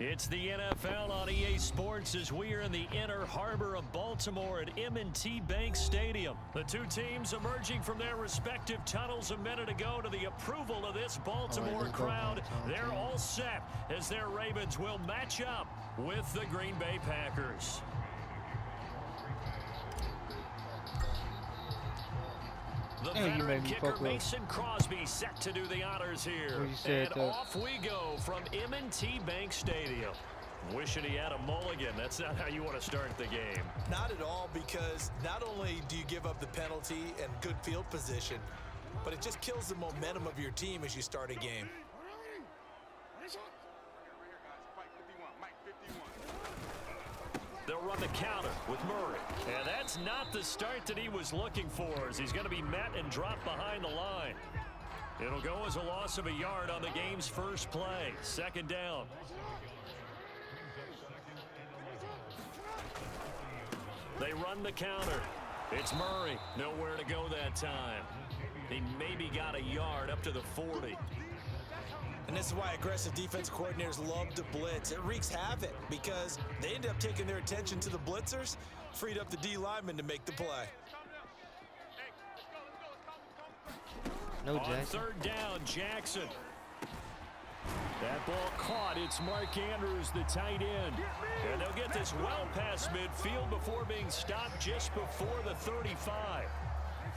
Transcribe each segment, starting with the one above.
It's the NFL on EA Sports as we are in the inner harbor of Baltimore at M&T Bank Stadium. The two teams emerging from their respective tunnels a minute ago to the approval of this Baltimore crowd. They're all set as their Ravens will match up with the Green Bay Packers. The veteran kicker Mason Crosby set to do the honors here. And off we go from M&T Bank Stadium. Wishing he had a mulligan. That's not how you want to start the game. Not at all, because not only do you give up the penalty and good field position, but it just kills the momentum of your team as you start a game. They'll run the counter with Murray. And that's not the start that he was looking for, as he's going to be met and dropped behind the line. It'll go as a loss of a yard on the game's first play. Second down. They run the counter. It's Murray. Nowhere to go that time. He maybe got a yard up to the 40. And this is why aggressive defense coordinators love to blitz. It wreaks havoc because they end up taking their attention to the blitzers, freed up the D lineman to make the play. On third down, Jackson. That ball caught. It's Mark Andrews, the tight end. And they'll get this well past midfield before being stopped just before the 35.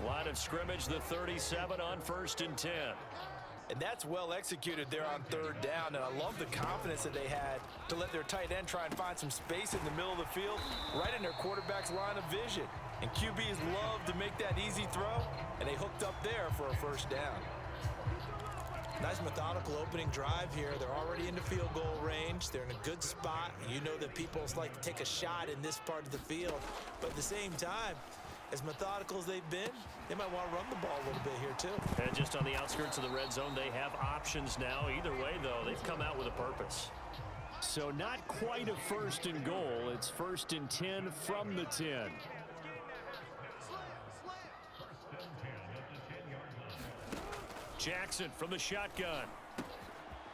Line of scrimmage, the 37 on 1st and 10. And that's well executed there on third down. And I love the confidence that they had to let their tight end try and find some space in the middle of the field, right in their quarterback's line of vision. And QBs love to make that easy throw, and they hooked up there for a first down. Nice methodical opening drive here. They're already in the field goal range. They're in a good spot. You know that people like to take a shot in this part of the field. But at the same time, as methodical as they've been, they might want to run the ball a little bit here too. And just on the outskirts of the red zone, they have options now. Either way, though, they've come out with a purpose. So not quite a 1st and goal. It's 1st and 10 from the 10. Jackson from the shotgun.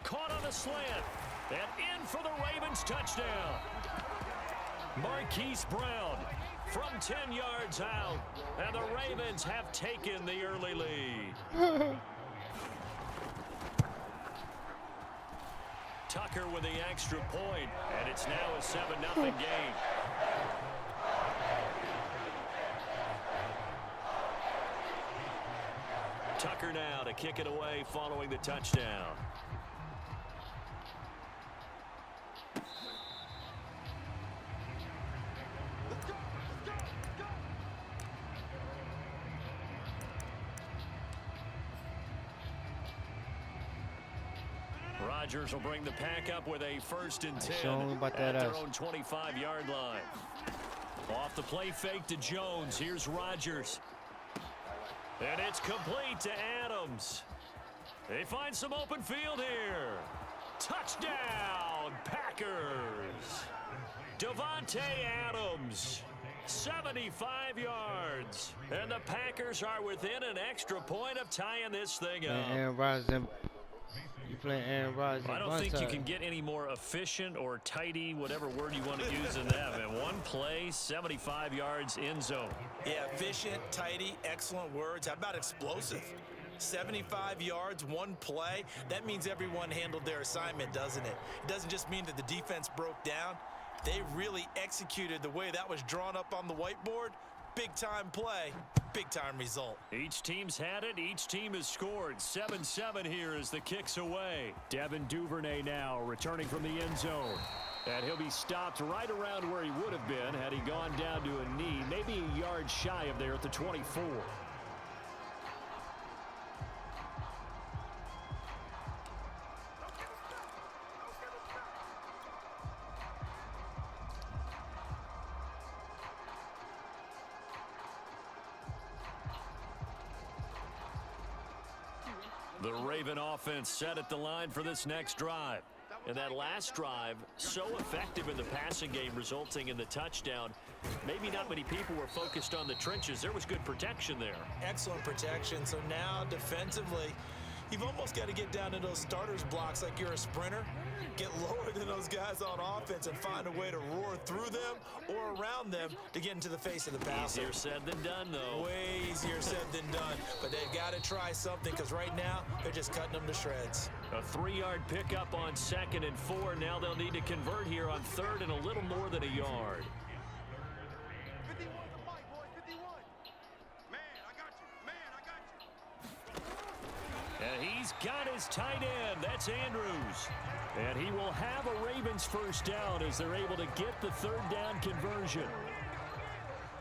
Caught on the slant. And in for the Ravens touchdown. Marquise Brown from 10 yards out. And the Ravens have taken the early lead. Tucker with the extra point, and it's now a 7-0 game. Tucker now to kick it away following the touchdown. Rodgers will bring the pack up with a 1st and 10 at their own 25-yard line. Off the play fake to Jones. Here's Rodgers. And it's complete to Adams. They find some open field here. Touchdown, Packers. Davante Adams, 75 yards. And the Packers are within an extra point of tying this thing up. Aaron Rodgers, you play Aaron Rodgers. I don't think you can get any more efficient or tidy, whatever word you want to use in that, man. One play, 75 yards, end zone. Yeah, efficient, tidy, excellent words. How about explosive? 75 yards, one play. That means everyone handled their assignment, doesn't it? It doesn't just mean that the defense broke down. They really executed the way that was drawn up on the whiteboard. Big-time play, big-time result. Each team's had it. Each team has scored. 7-7 here as the kick's away. Devin Duvernay now returning from the end zone. And he'll be stopped right around where he would have been had he gone down to a knee, maybe a yard shy of there at the 24. The Raven offense set at the line for this next drive. And that last drive, so effective in the passing game, resulting in the touchdown. Maybe not many people were focused on the trenches. There was good protection there. Excellent protection. So now defensively, You've almost got to get down to those starters blocks like you're a sprinter. Get lower than those guys on offense and find a way to roar through them or around them to get into the face of the passer. Easier said than done, though. Way easier said than done. But they've got to try something because right now they're just cutting them to shreds. A 3-yard pickup on 2nd and 4. Now they'll need to convert here on 3rd and a little more than a yard. And he's got his tight end. That's Andrews. And he will have a Ravens first down as they're able to get the 3rd down conversion.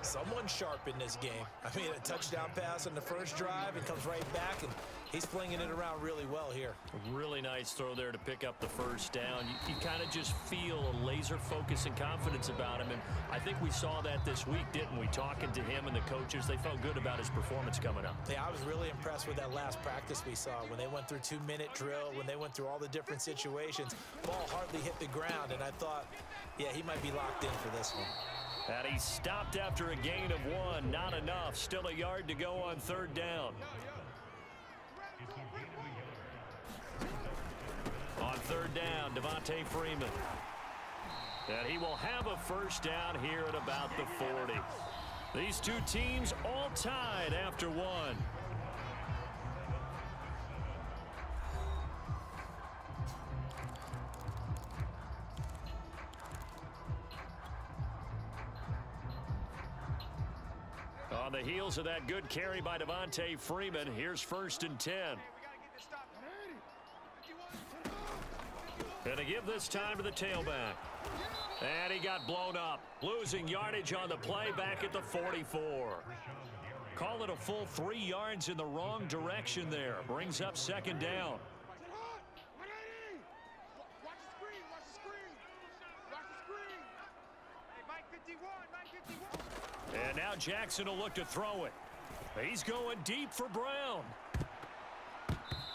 Someone sharp in this game. I mean, a touchdown pass on the first drive and comes right back, and he's flinging it around really well here. A really nice throw there to pick up the first down. You kind of just feel a laser focus and confidence about him, and I think we saw that this week, didn't we? Talking to him and the coaches, they felt good about his performance coming up. Yeah, I was really impressed with that last practice we saw when they went through 2-minute drill, when they went through all the different situations. Ball hardly hit the ground, and I thought, yeah, he might be locked in for this one. And he stopped after a gain of 1. Not enough. Still a yard to go on 3rd down. On 3rd down, Devontae Freeman. And he will have a first down here at about the 40. These two teams all tied after 1. On the heels of that good carry by Devontae Freeman, here's 1st and 10. And to give this time to the tailback. And he got blown up. Losing yardage on the play back at the 44. Call it a full 3 yards in the wrong direction there. Brings up 2nd down. And now Jackson will look to throw it. He's going deep for Brown.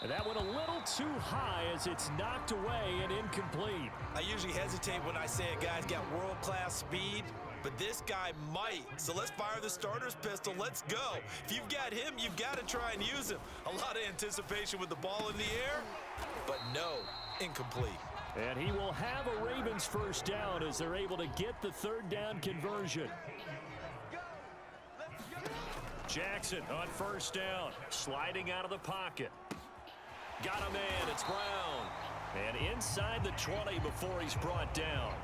And that went a little too high as it's knocked away and incomplete. I usually hesitate when I say a guy's got world-class speed, but this guy might. So let's fire the starter's pistol. Let's go. If you've got him, you've got to try and use him. A lot of anticipation with the ball in the air, but no, incomplete. And he will have a Ravens first down as they're able to get the 3rd down conversion. Jackson on 1st down, sliding out of the pocket. Got a man, it's Brown. And inside the 20 before he's brought down.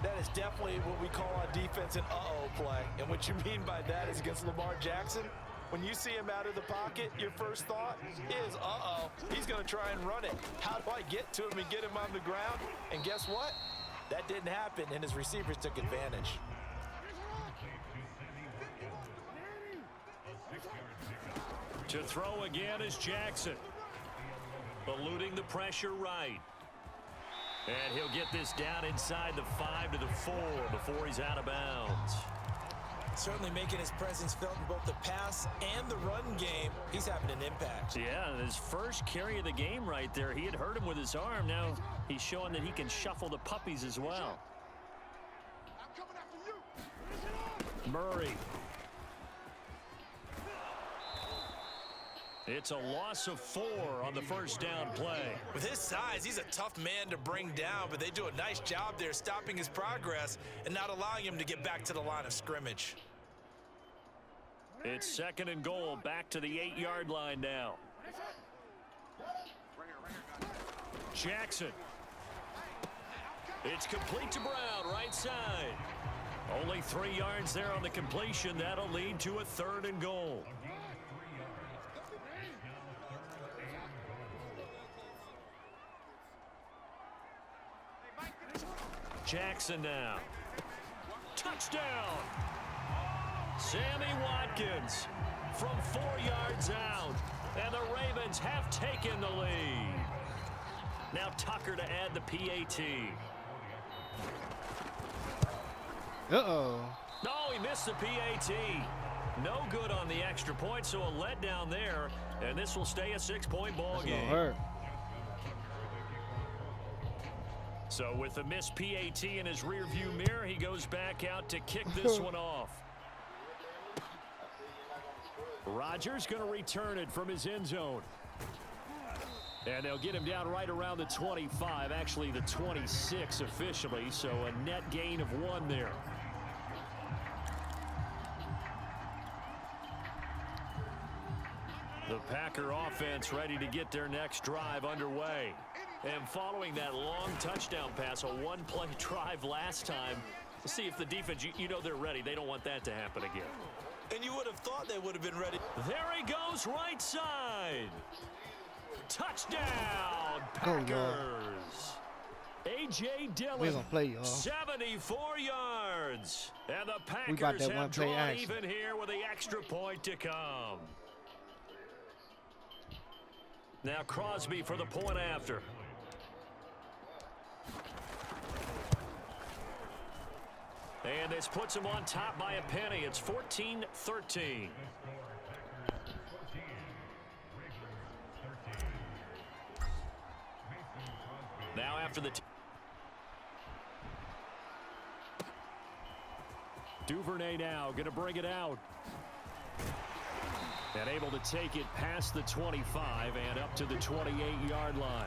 That is definitely what we call on defense an uh-oh play. And what you mean by that is against Lamar Jackson, when you see him out of the pocket, your first thought is, uh-oh, he's going to try and run it. How do I get to him and get him on the ground? And guess what? That didn't happen, and his receivers took advantage. To throw again is Jackson. Eluding the pressure right. And he'll get this down inside the 5 to the 4 before he's out of bounds. Certainly making his presence felt in both the pass and the run game. He's having an impact. Yeah, his first carry of the game right there. He had hurt him with his arm. Now he's showing that he can shuffle the puppies as well. Murray. It's a loss of 4 on the first down play. With his size, he's a tough man to bring down, but they do a nice job there stopping his progress and not allowing him to get back to the line of scrimmage. It's 2nd and goal, back to the 8-yard line now. Jackson. It's complete to Brown, right side. Only 3 yards there on the completion. That'll lead to a 3rd and goal. Jackson now. Touchdown! Sammy Watkins from 4 yards out. And the Ravens have taken the lead. Now Tucker to add the PAT. Uh-oh. No, he missed the PAT. No good on the extra point, so a letdown there. And this will stay a 6-point ball That's game. gonna hurt. So with the missed PAT in his rearview mirror, he goes back out to kick this one off. Rodgers going to return it from his end zone. And they'll get him down right around the 25, actually the 26 officially, so a net gain of 1 there. The Packer offense ready to get their next drive underway. And following that long touchdown pass, a one-play drive last time, let's see if the defense, you know they're ready. They don't want that to happen again. And you would have thought they would have been ready. There he goes, right side. Touchdown, Packers. A.J. Dillon, we're gonna play, y'all. 74 yards. And the Packers have drawn even here with the extra point to come. Now Crosby for the point after. And this puts him on top by a penny. It's 14-13. Now after the Duvernay now going to bring it out. And able to take it past the 25 and up to the 28-yard line.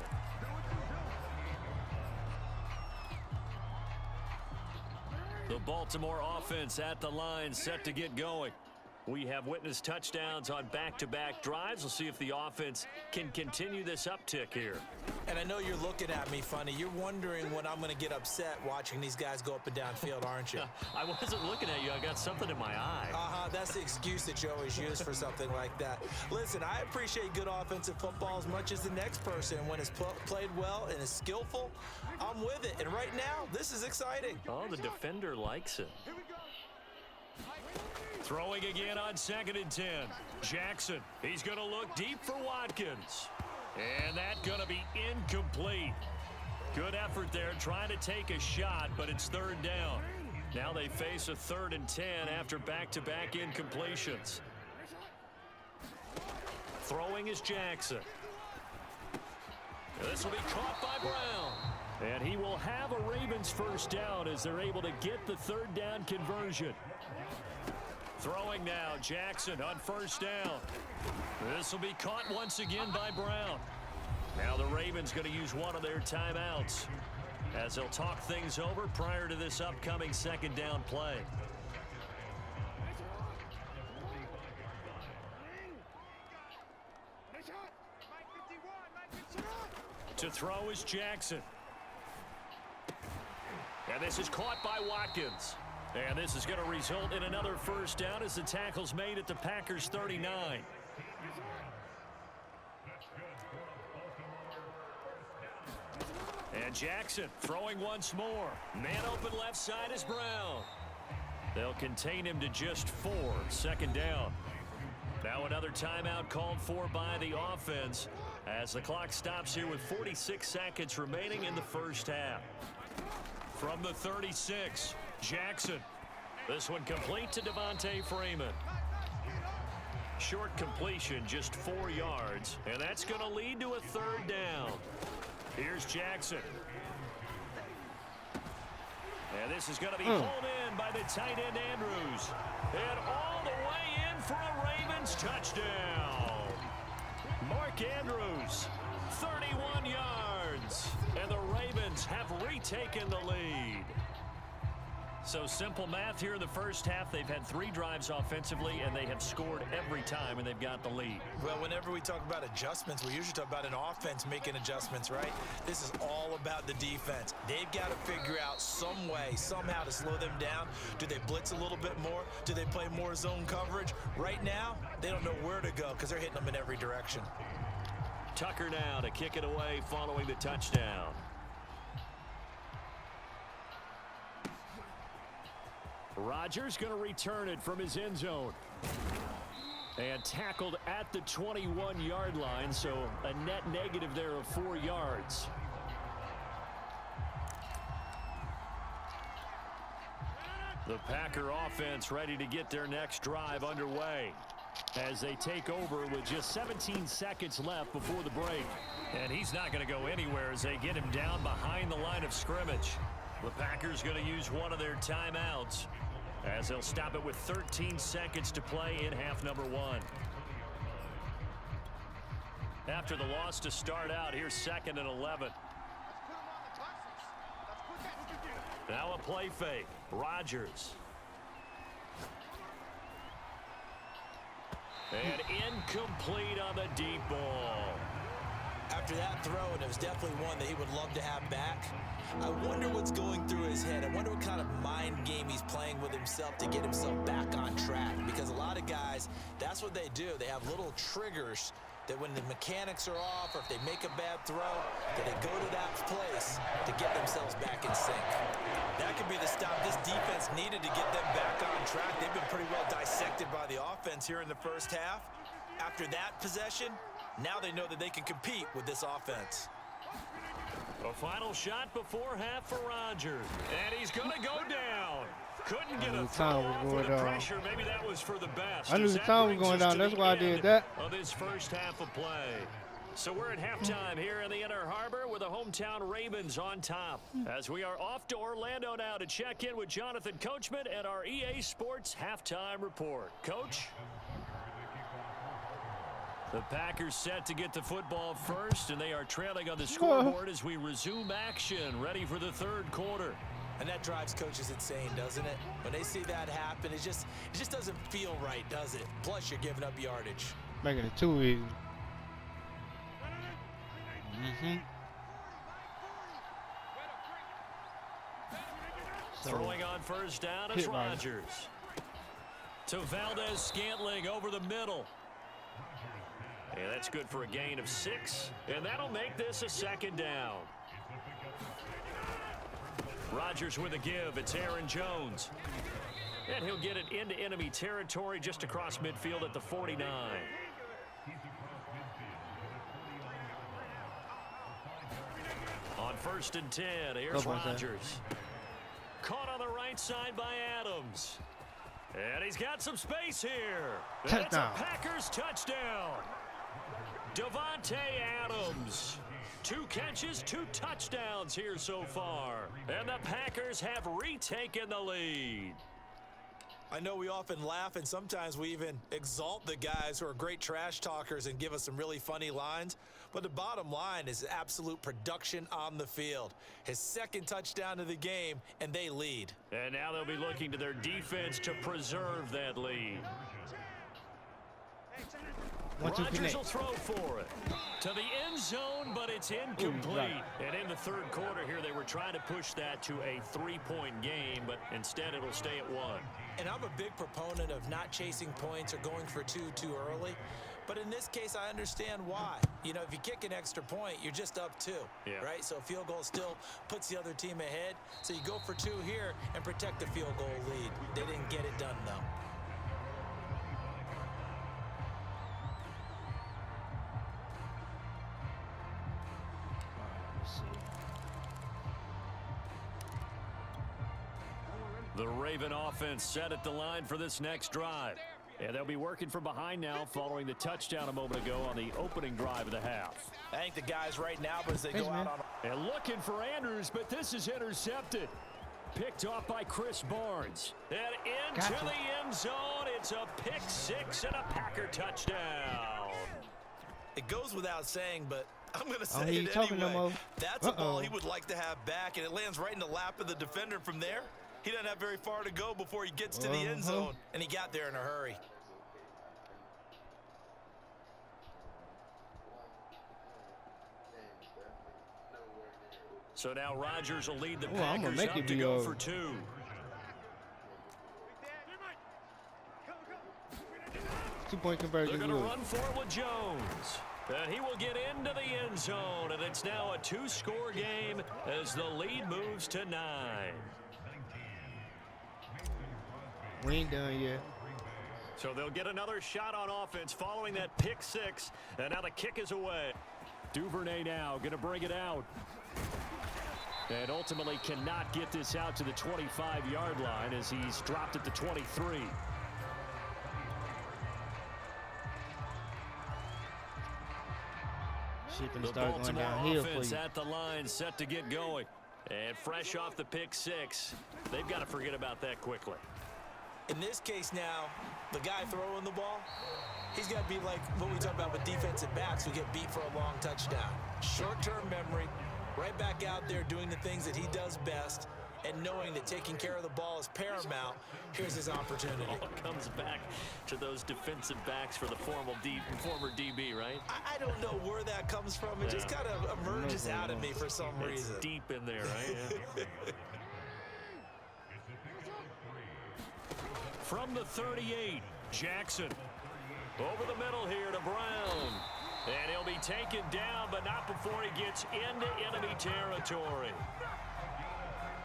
The Baltimore offense at the line, set to get going. We have witnessed touchdowns on back-to-back drives. We'll see if the offense can continue this uptick here. And I know you're looking at me funny. You're wondering when I'm going to get upset watching these guys go up and down field, aren't you? I wasn't looking at you. I got something in my eye. That's the excuse that you always use for something like that. Listen, I appreciate good offensive football as much as the next person. When it's played well and is skillful, I'm with it. And right now, this is exciting. Oh, the defender likes it. Throwing again on 2nd and 10. Jackson, he's going to look deep for Watkins. And that's going to be incomplete. Good effort there trying to take a shot, but it's 3rd down. Now they face a 3rd and 10 after back-to-back incompletions. Throwing is Jackson. This will be caught by Brown. And he will have a Ravens first down as they're able to get the 3rd down conversion. Throwing now, Jackson on 1st down. This will be caught once again by Brown. Now the Ravens going to use one of their timeouts as they'll talk things over prior to this upcoming 2nd down play. To throw is Jackson. And this is caught by Watkins. And this is going to result in another first down as the tackle's made at the Packers 39. And Jackson throwing once more. Man open left side is Brown. They'll contain him to just 4. 2nd down. Now another timeout called for by the offense as the clock stops here with 46 seconds remaining in the first half. From the 36, Jackson. This one complete to Devontae Freeman. Short completion, just 4 yards, and that's going to lead to a 3rd down. Here's Jackson. And this is going to be pulled in by the tight end Andrews. And all the way in for a Ravens touchdown. Mark Andrews, 31 yards. And the Ravens have retaken the lead. So simple math here in the first half. They've had 3 drives offensively, and they have scored every time, and they've got the lead. Well, whenever we talk about adjustments, we usually talk about an offense making adjustments, right? This is all about the defense. They've got to figure out some way, somehow to slow them down. Do they blitz a little bit more? Do they play more zone coverage? Right now, they don't know where to go because they're hitting them in every direction. Tucker now to kick it away following the touchdown. Rodgers going to return it from his end zone. And tackled at the 21-yard line, so a net negative there of 4 yards. The Packer offense ready to get their next drive underway as they take over with just 17 seconds left before the break. And he's not going to go anywhere as they get him down behind the line of scrimmage. The Packers going to use one of their timeouts as they'll stop it with 13 seconds to play in half number 1. After the loss to start out, here's 2nd and 11. Now a play fake. Rodgers. And incomplete on the deep ball. After that throw, and it was definitely one that he would love to have back, I wonder what's going through his head. I wonder what kind of mind game he's playing with himself to get himself back on track. Because a lot of guys, that's what they do. They have little triggers that when the mechanics are off or if they make a bad throw, that they go to that place to get themselves back in sync. That could be the stop this defense needed to get them back on track. They've been pretty well dissected by the offense here in the first half. After that possession, now they know that they can compete with this offense. A final shot before half for Rodgers. And he's going to go down. Couldn't get a throw off with the pressure. Maybe that was for the best. I knew the time was going down. That's why I did that. Of his first half of play. So we're at halftime here in the Inner Harbor with the hometown Ravens on top. As we are off to Orlando now to check in with Jonathan Coachman and our EA Sports halftime report. Coach? The Packers set to get the football first, and they are trailing on the scoreboard as we resume action, ready for the third quarter. And that drives coaches insane, doesn't it? When they see that happen, it just doesn't feel right, does it? Plus, you're giving up yardage. Making it too easy. Throwing on first down is Rodgers. To Valdez-Scantling over the middle. And that's good for a gain of 6. And that'll make this a 2nd down. Rodgers with a give. It's Aaron Jones. And he'll get it into enemy territory just across midfield at the 49. On 1st and 10, here's Rodgers. Caught on the right side by Adams. And he's got some space here. That's a Packers touchdown. Devontae Adams. 2 catches, 2 touchdowns here so far. And the Packers have retaken the lead. I know we often laugh and sometimes we even exalt the guys who are great trash talkers and give us some really funny lines. But the bottom line is absolute production on the field. His 2nd touchdown of the game, and they lead. And now they'll be looking to their defense to preserve that lead. Rodgers will throw for it. To the end zone, but it's incomplete. And in the third quarter here, they were trying to push that to a 3-point game, but instead it'll stay at 1. And I'm a big proponent of not chasing points or going for 2 too early. But in this case, I understand why. You know, if you kick an extra point, you're just up 2, right? So a field goal still puts the other team ahead. So you go for 2 here and protect the field goal lead. They didn't get it done, though. The Raven offense set at the line for this next drive. And they'll be working from behind now following the touchdown a moment ago on the opening drive of the half. I think the guys right now, but as they go out on... And looking for Andrews, but this is intercepted. Picked off by Chris Barnes. And into the end zone. It's a pick 6 and a Packer touchdown. It goes without saying, but I'm going to say it anyway. That's a ball he would like to have back, and it lands right in the lap of the defender from there. He doesn't have very far to go before he gets to the end zone, and he got there in a hurry. So now Rodgers will lead the Packers up to go for 2. Two-point conversion. They're going to run for it with Jones. And he will get into the end zone, and it's now a 2-score game as the lead moves to 9. We ain't done yet. So they'll get another shot on offense following that pick 6, and now the kick is away. Duvernay now going to bring it out. And ultimately cannot get this out to the 25-yard line as he's dropped at the 23. The Baltimore offense at the line, set to get going. And fresh off the pick 6, they've got to forget about that quickly. In this case now, the guy throwing the ball, He's got to be like what we talk about with defensive backs who get beat for a long touchdown. Short-term memory, right back out there doing the things that he does best, and knowing that taking care of the ball is paramount. Here's his opportunity. All comes back to those defensive backs for the former DB, right? I don't know where that comes from. It just kind of emerges out of me for some reason. It's deep in there, right? Yeah. From the 38, Jackson. Over the middle here to Brown. And he'll be taken down, but not before he gets into enemy territory.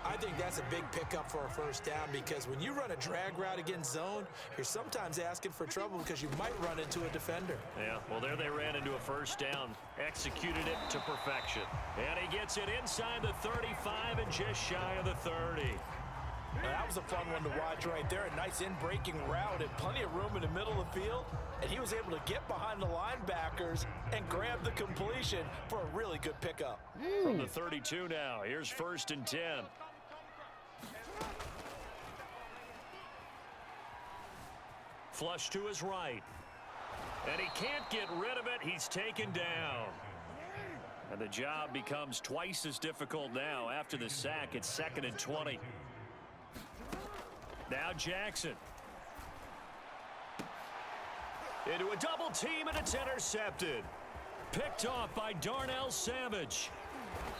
I think that's a big pickup for a first down, because when you run a drag route against zone, you're sometimes asking for trouble because you might run into a defender. Yeah, well, there they ran into a first down, executed it to perfection. And he gets it inside the 35 and just shy of the 30. Now, that was a fun one to watch right there. A nice in-breaking route and plenty of room in the middle of the field. And he was able to get behind the linebackers and grab the completion for a really good pickup. From the 32 now, here's 1st and 10. Flush to his right. And he can't get rid of it. He's taken down. And the job becomes twice as difficult now. After the sack, it's 2nd and 20. Now Jackson. Into a double team, and it's intercepted. Picked off by Darnell Savage.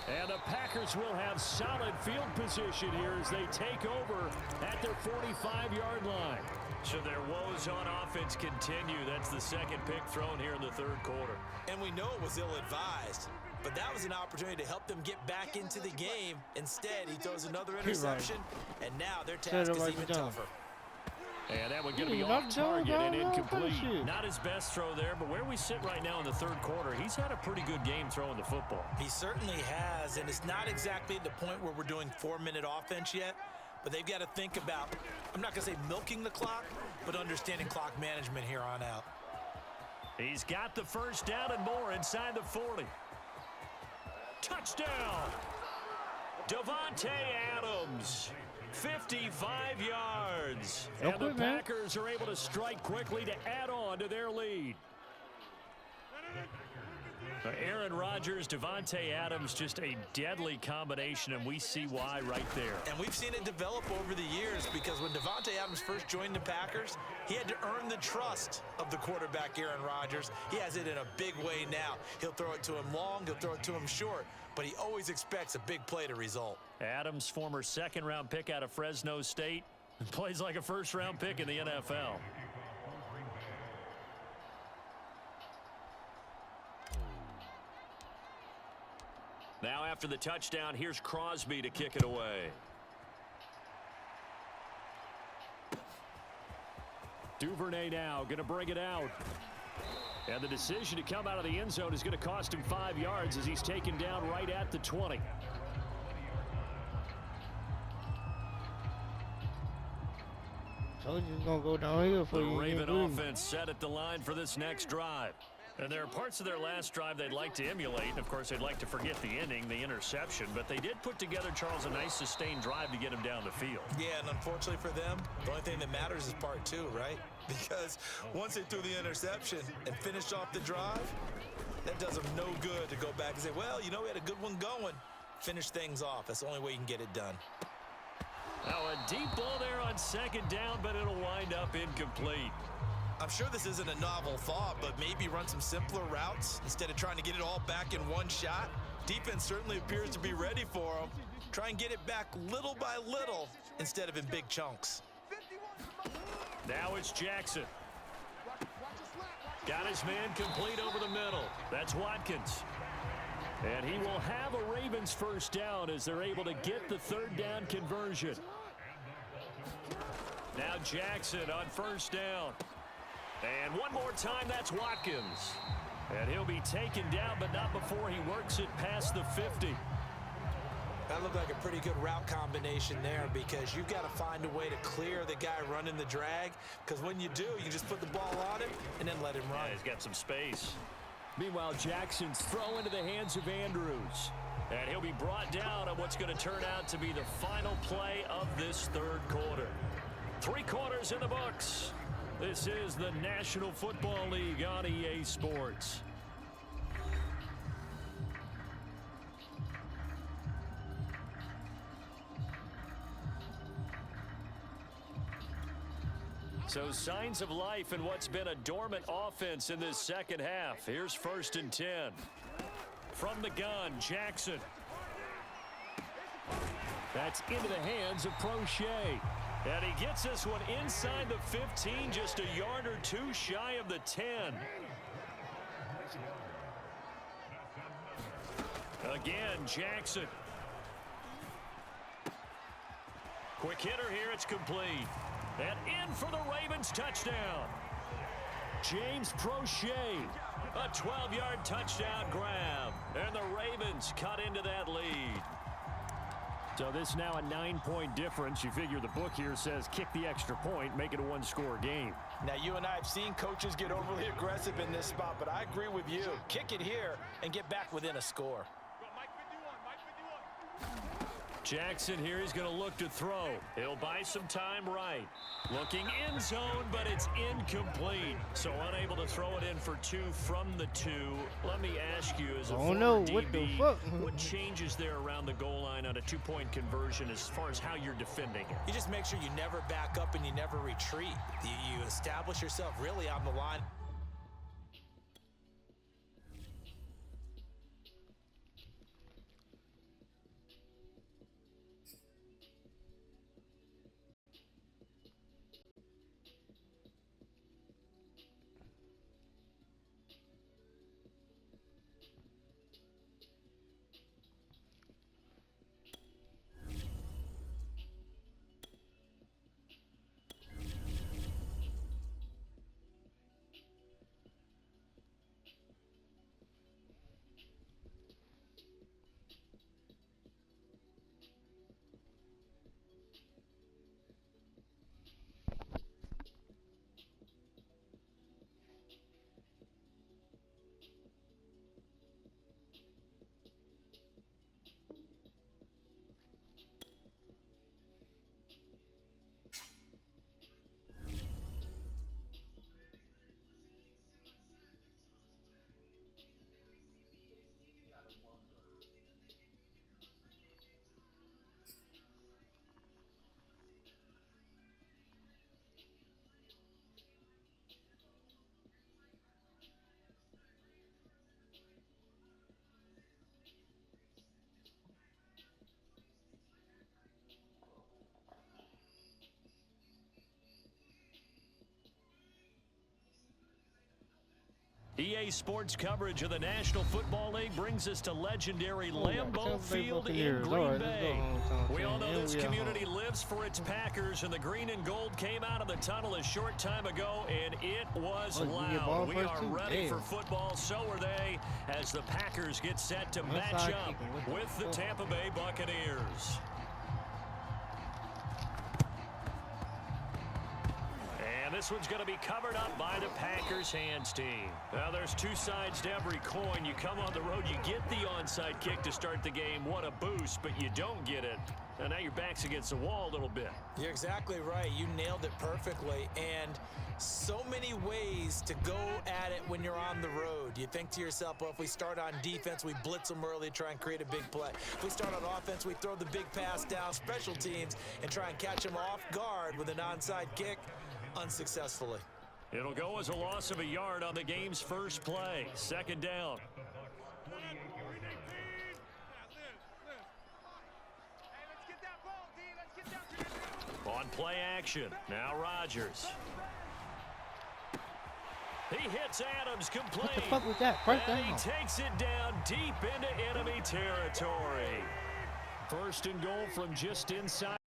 And the Packers will have solid field position here as they take over at their 45-yard line. So their woes on offense continue. That's the second pick thrown here in the 3rd quarter. And we know it was ill-advised, but that was an opportunity to help them get back into the game. Instead, he throws another interception, and now their task is even tougher. And that one going to be off target and incomplete. Not his best throw there, but where we sit right now in the 3rd quarter, he's had a pretty good game throwing the football. He certainly has, and it's not exactly at the point where we're doing 4-minute offense yet, but they've got to think about, I'm not going to say milking the clock, but understanding clock management here on out. He's got the first down and more inside the 40. Touchdown! Davante Adams. 55 yards. And the Packers are able to strike quickly to add on to their lead. Aaron Rodgers, Davante Adams, just a deadly combination, and we see why right there. And we've seen it develop over the years, because when Davante Adams first joined the Packers, he had to earn the trust of the quarterback, Aaron Rodgers. He has it in a big way now. He'll throw it to him long, he'll throw it to him short, but he always expects a big play to result. Adams, former 2nd-round pick out of Fresno State, plays like a 1st-round pick in the NFL. Now after the touchdown, here's Crosby to kick it away. Duvernay now going to bring it out. And the decision to come out of the end zone is going to cost him 5 yards as he's taken down right at the 20. Told you it's going to go downhill for you. The Raven offense set at the line for this next drive. And there are parts of their last drive they'd like to emulate. Of course, they'd like to forget the ending, the interception. But they did put together, Charles, a nice sustained drive to get him down the field. Yeah, and unfortunately for them, the only thing that matters is part 2, right? Because once they threw the interception and finished off the drive, that does them no good to go back and say, well, you know, we had a good one going. Finish things off. That's the only way you can get it done. Now a deep ball there on 2nd down, but it'll wind up incomplete. I'm sure this isn't a novel thought, but maybe run some simpler routes instead of trying to get it all back in one shot. Defense certainly appears to be ready for them. Try and get it back little by little instead of in big chunks. Now it's Jackson. Got his man complete over the middle. That's Watkins. And he will have a Ravens first down as they're able to get the 3rd down conversion. Now Jackson on 1st down. And one more time, that's Watkins. And he'll be taken down, but not before he works it past the 50. That looked like a pretty good route combination there, because you've got to find a way to clear the guy running the drag, because when you do, you just put the ball on him and then let him run. Yeah, he's got some space. Meanwhile, Jackson's throw into the hands of Andrews. And he'll be brought down on what's going to turn out to be the final play of this 3rd quarter. 3 quarters in the books. This is the National Football League on EA Sports. So signs of life in what's been a dormant offense in this second half. Here's 1st and 10. From the gun, Jackson. That's into the hands of Prochet. And he gets this one inside the 15, just a yard or two shy of the 10. Again, Jackson. Quick hitter here, it's complete. And in for the Ravens touchdown. James Prochet, a 12-yard touchdown grab. And the Ravens cut into that lead. So this now a 9-point difference. You figure the book here says kick the extra point, make it a one-score game. Now, you and I have seen coaches get overly aggressive in this spot, but I agree with you. Kick it here and get back within a score. Jackson here, he's going to look to throw. He'll buy some time right. Looking end zone, but it's incomplete. So unable to throw it in for 2 from the 2. Let me ask you, as a former DB, what changes there around the goal line on a 2-point conversion as far as how you're defending it? You just make sure you never back up and you never retreat. You establish yourself really on the line. EA Sports coverage of the National Football League brings us to legendary Lambeau Field in Green Bay. We all know this community lives for its Packers, and the green and gold came out of the tunnel a short time ago, and it was loud. We are ready for football, so are they, as the Packers get set to match up with the Tampa Bay Buccaneers. This one's going to be covered up by the Packers hands team. Now, there's 2 sides to every coin. You come on the road, you get the onside kick to start the game. What a boost, but you don't get it. And now your back's against the wall a little bit. You're exactly right. You nailed it perfectly. And so many ways to go at it when you're on the road. You think to yourself, well, if we start on defense, we blitz them early, try and create a big play. If we start on offense, we throw the big pass down, special teams, and try and catch them off guard with an onside kick. Unsuccessfully. It'll go as a loss of a yard on the game's first play. 2nd down. On play action. Now Rodgers. He hits Adams complete. What the fuck was that? First down. And he takes it down deep into enemy territory. 1st and goal from just inside.